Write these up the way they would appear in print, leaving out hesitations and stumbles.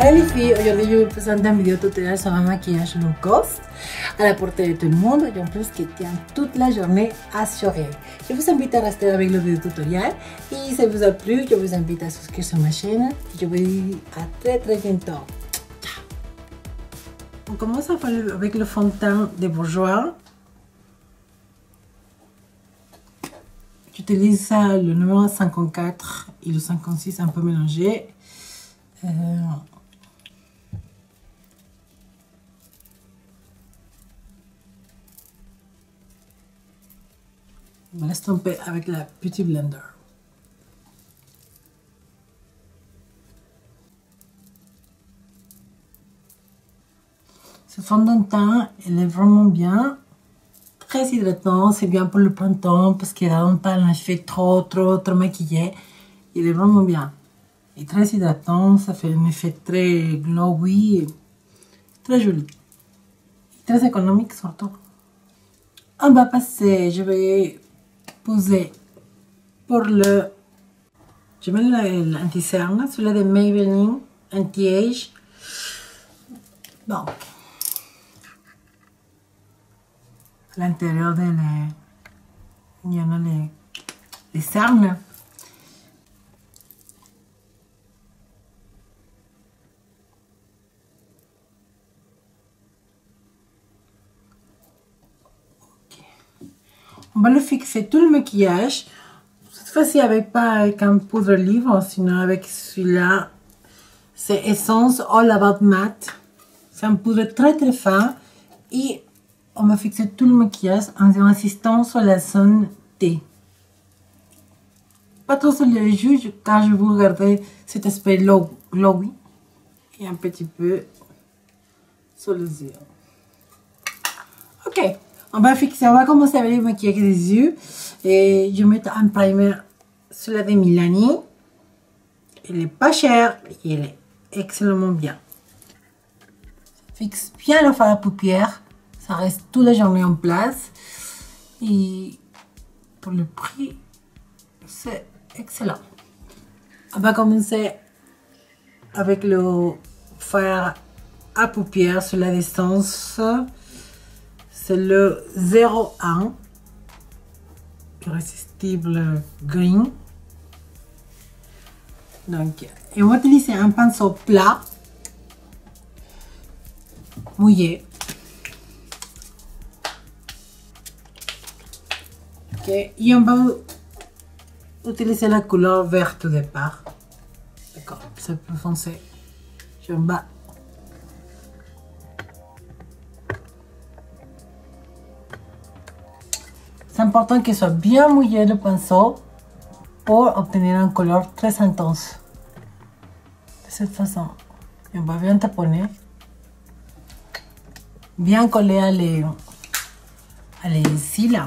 Hola les filles, aujourd'hui je vous présente un vidéo tutoriel sur un maquillage low cost à la portée de tout le monde et en plus qui tient toute la journée assurée. Je vous invite à rester avec le vidéo tutoriel et si ça vous a plu, je vous invite à souscrire sur ma chaîne et je vous dis à très bientôt. Ciao. On commence avec le fond de teint des Bourjois. J'utilise le numéro 54 et le 56 un peu mélangé. On va l'estomper avec la Beauty Blender. Ce fond de teint, il est vraiment bien. Très hydratant, c'est bien pour le printemps parce qu'il ne donne pas un effet trop maquillé. Il est vraiment bien. Et très hydratant, ça fait un effet très glowy, très joli. Très économique surtout. On va passer, je vais poser pour le... Je mets l'anti-cerne, celui de Maybelline, anti-age. Donc, à l'intérieur il y en a les cernes. On va le fixer tout le maquillage. Cette fois-ci, pas avec un poudre livre, sinon avec celui-là. C'est Essence All About Matte. C'est un poudre très fin. Et on va fixer tout le maquillage en insistant sur la zone T. Pas trop sur les joues, car je veux garder cet aspect glowy. Et un petit peu sur les yeux. Ok. On va commencer avec le maquillage des yeux. Et je vais mettre un primer sur la de Milani. Il n'est pas cher. Il est excellemment bien. Ça fixe bien le fard à paupières. Ça reste toute la journée en place. Et pour le prix, c'est excellent. On va commencer avec le fard à paupières sur la distance. C'est le 01 irrésistible green. Donc, et on va utiliser un pinceau plat mouillé. Ok, et on va utiliser la couleur verte au départ. D'accord, c'est plus foncé. Je bats. C'est important qu'il soit bien mouillé le pinceau pour obtenir une couleur très intense. De cette façon, on va bien taponner, bien coller à les cils.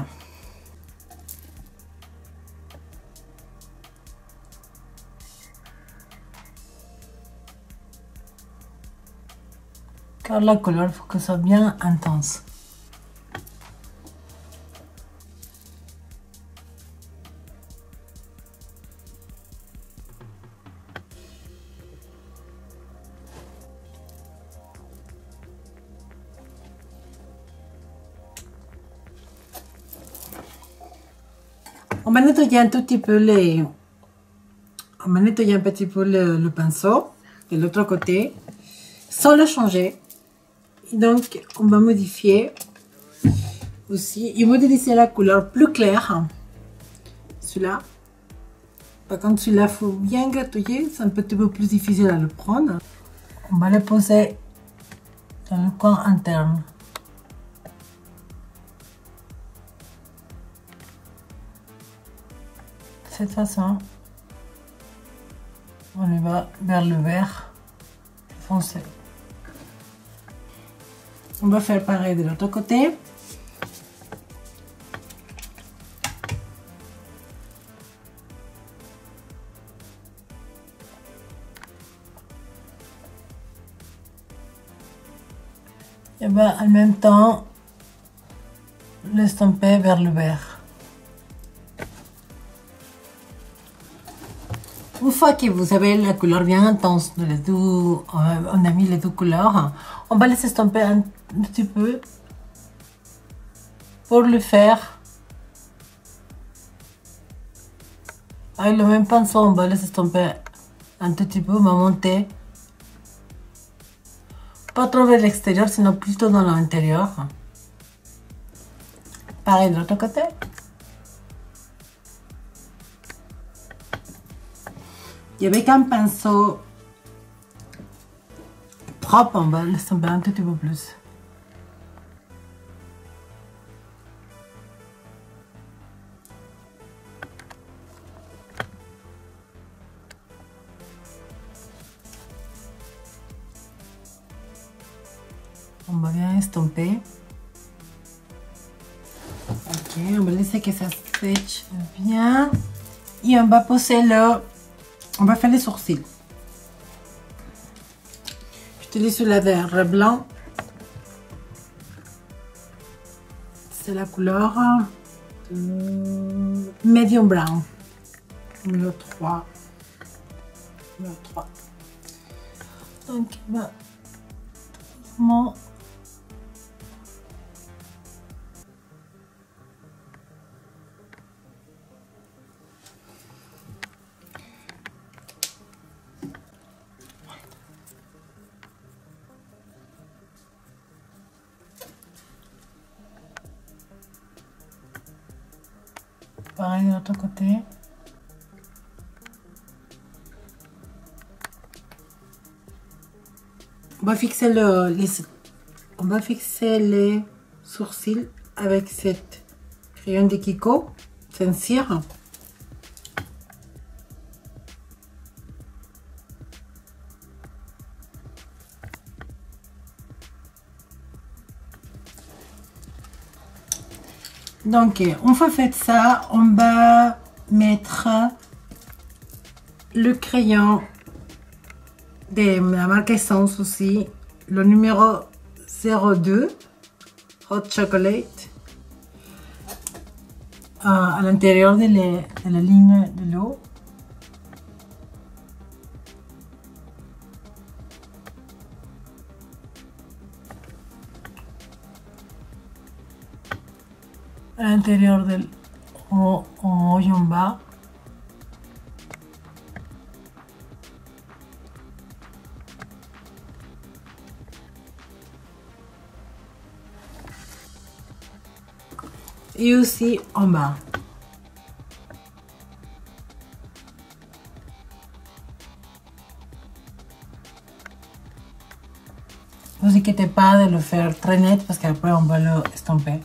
Car la couleur, il faut que ce soit bien intense. On va nettoyer un tout petit peu on va nettoyer un petit peu le pinceau de l'autre côté sans le changer. Et donc on va modifier aussi. Il va utiliser la couleur plus claire. Celui-là. Par contre, celui-là, il faut bien gratouiller. C'est un petit peu plus difficile à le prendre. On va le poser dans le coin interne. De cette façon, on y va vers le vert foncé. On va faire pareil de l'autre côté. Et bien en même temps, l'estomper vers le vert. fois que vous avez la couleur bien intense, de les deux, on a mis les deux couleurs, on va les estomper un petit peu pour le faire. Avec le même pinceau, on va les estomper un tout petit peu, on va monter. Pas trop vers l'extérieur, sinon plutôt dans l'intérieur. Pareil de l'autre côté. Et avec un pinceau propre, on va l'estomper un tout petit peu plus. On va bien estomper. Ok, on va laisser que ça sèche bien. Et on va poser on va faire les sourcils. J'utilise le verre blanc. C'est la couleur medium brown. Numéro 3. Numéro 3. Donc, on va doucement. Pareil de l'autre côté. On va fixer on va fixer les sourcils avec cette crayon de Kiko, c'est cire. Donc, une fois fait ça, on va mettre le crayon de la marque Essence aussi, le numéro 02, Hot Chocolate, à l'intérieur de la ligne de l'eau. À l'intérieur en haut et en bas. Et aussi en bas. Ne vous inquiétez pas de le faire très net parce qu'après on va le estomper.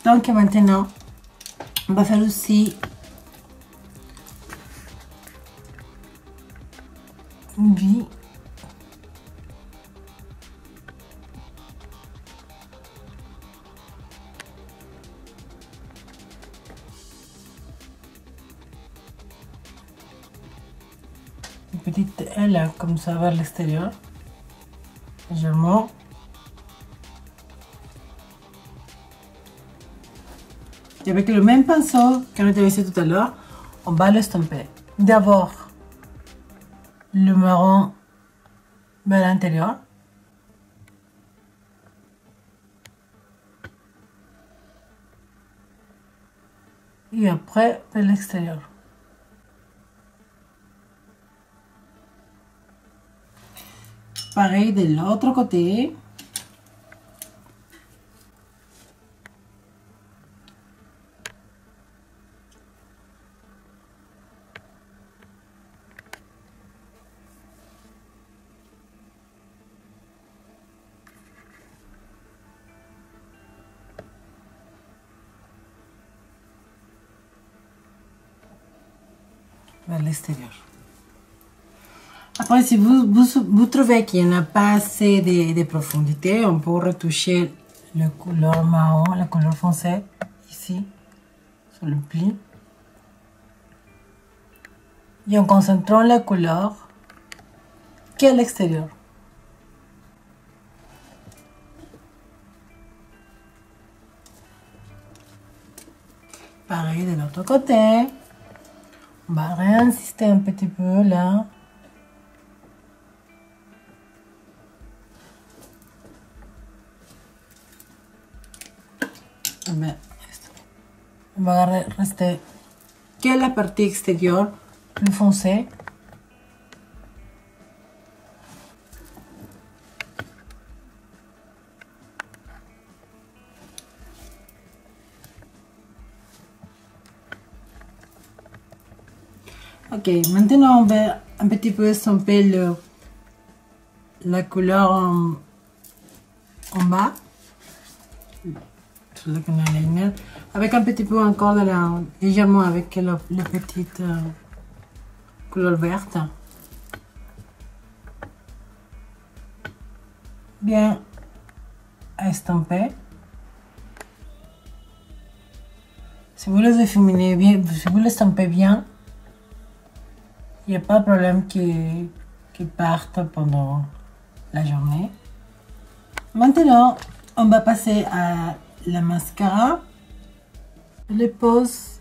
Donc maintenant, on va faire aussi une vie. Une petite aile comme ça vers l'extérieur. Légèrement. Et avec le même pinceau qu'on a utilisé tout à l'heure, on va l'estomper. D'abord, le marron vers l'intérieur. Et après, vers l'extérieur. Pareil de l'autre côté. Vers l'extérieur. Après, si vous trouvez qu'il n'y en a pas assez de profondité, on peut retoucher la couleur marron, la couleur foncée, ici, sur le pli. Et en concentrant la couleur qu'à l'extérieur. Pareil de l'autre côté. On va réinsister un petit peu là. On va rester que la partie extérieure plus foncée. Ok, maintenant on va un petit peu estomper la couleur en bas. Sur le canal avec un petit peu encore de légèrement avec la petite couleur verte. Bien estomper. Si vous les effuminez bien, si vous les estampez bien, il n'y a pas de problème qui partent pendant la journée. Maintenant, on va passer à la mascara. Je les pose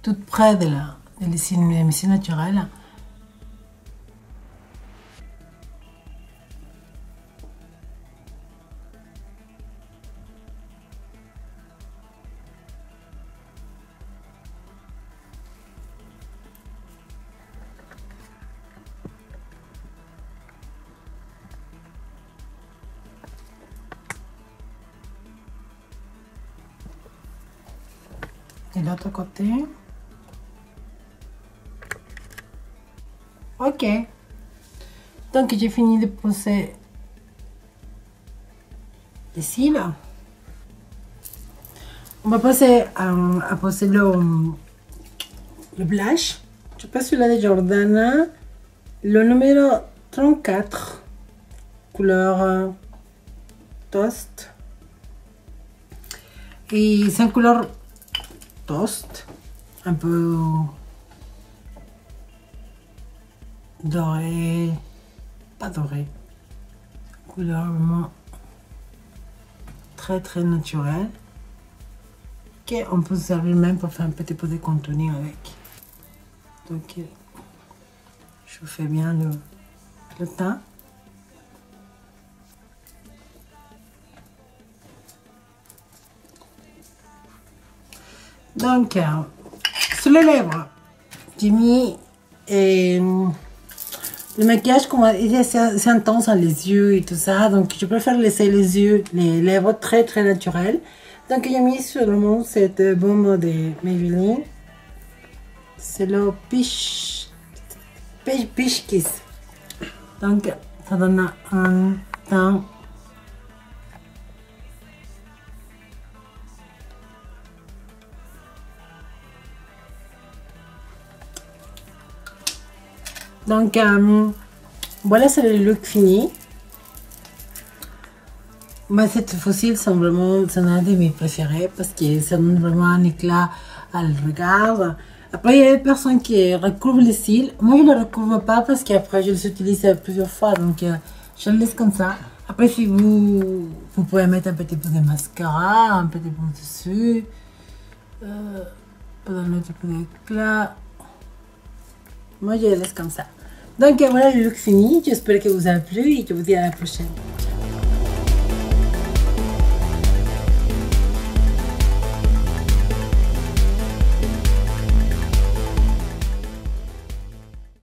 tout près de l'émission naturelle. De l'autre côté. Ok. Donc j'ai fini de poser les cils. On va passer à poser le blush. Je passe celui-là de Jordana. Le numéro 34. Couleur toast. Et c'est une couleur toast, un peu doré, pas doré, couleur vraiment très très naturelle, qu'on peut servir même pour faire un petit peu de contourning avec. Donc je fais bien le teint. Donc, sur les lèvres, j'ai mis le maquillage, c'est intense dans les yeux et tout ça. Donc, je préfère laisser les lèvres très très naturelles. Donc, j'ai mis seulement cette bombe de Maybelline. C'est le Peach Kiss. Donc, ça donne un teint donc, voilà, c'est le look fini. Moi, cette fossile, c'est un de mes préférés parce que ça donne vraiment un éclat à le regard. Après, il y a des personnes qui recouvrent les cils. Moi, je ne les recouvre pas parce qu'après, je les utilise plusieurs fois. Donc, je les laisse comme ça. Après, si vous pouvez mettre un petit peu de mascara, un petit peu dessus. Pour donner un petit peu d'éclat. Moi, je les laisse comme ça. Donc voilà le look fini, j'espère que vous a plu et je vous dis à la prochaine.